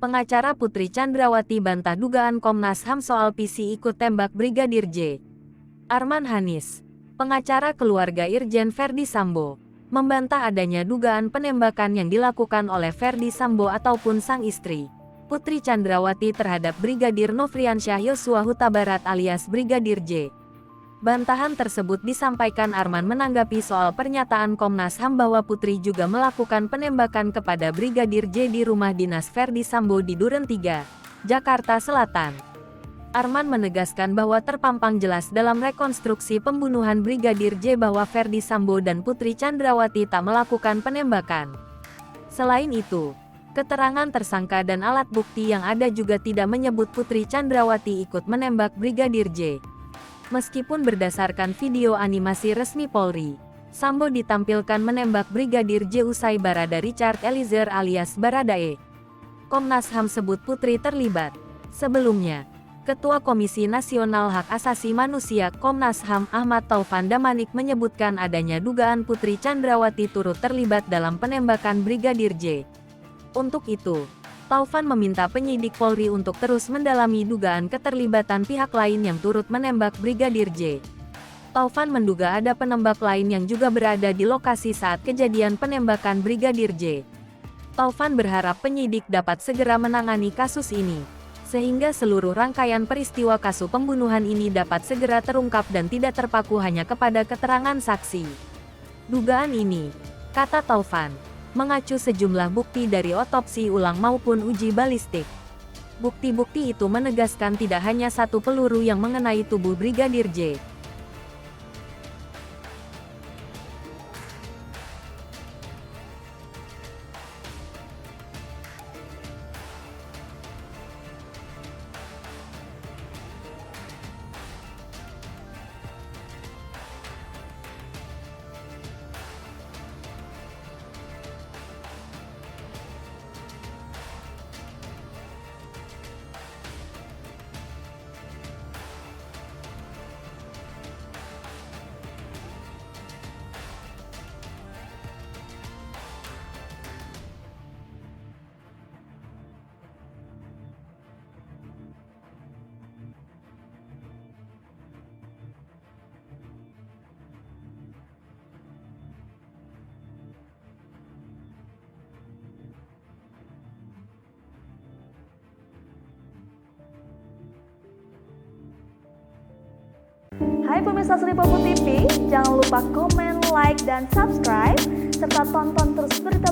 Pengacara Putri Chandrawati bantah dugaan Komnas HAM soal PC ikut tembak Brigadir J. Arman Hanis, pengacara keluarga Irjen Verdi Sambo, membantah adanya dugaan penembakan yang dilakukan oleh Verdi Sambo ataupun sang istri, Putri Chandrawati terhadap Brigadir Nofriansyah Yosua Huta Barat alias Brigadir J. Bantahan tersebut disampaikan Arman menanggapi soal pernyataan Komnas HAM bahwa Putri juga melakukan penembakan kepada Brigadir J di rumah dinas Verdi Sambo di Duren 3, Jakarta Selatan. Arman menegaskan bahwa terpampang jelas dalam rekonstruksi pembunuhan Brigadir J bahwa Verdi Sambo dan Putri Chandrawati tak melakukan penembakan. Selain itu, keterangan tersangka dan alat bukti yang ada juga tidak menyebut Putri Chandrawati ikut menembak Brigadir J. Meskipun berdasarkan video animasi resmi Polri, Sambo ditampilkan menembak Brigadir J usai Barada Richard Eliezer alias Baradae. Komnas HAM sebut Putri terlibat. Sebelumnya, Ketua Komisi Nasional Hak Asasi Manusia Komnas HAM Ahmad Taufan Damanik menyebutkan adanya dugaan Putri Chandrawati turut terlibat dalam penembakan Brigadir J. Untuk itu, Taufan meminta penyidik Polri untuk terus mendalami dugaan keterlibatan pihak lain yang turut menembak Brigadir J. Taufan menduga ada penembak lain yang juga berada di lokasi saat kejadian penembakan Brigadir J. Taufan berharap penyidik dapat segera menangani kasus ini, sehingga seluruh rangkaian peristiwa kasus pembunuhan ini dapat segera terungkap dan tidak terpaku hanya kepada keterangan saksi. Dugaan ini, kata Taufan, mengacu sejumlah bukti dari otopsi ulang maupun uji balistik. Bukti-bukti itu menegaskan tidak hanya satu peluru yang mengenai tubuh Brigadir J. Hai pemirsa Sri Popo TV, jangan lupa komen, like, dan subscribe, serta tonton terus berita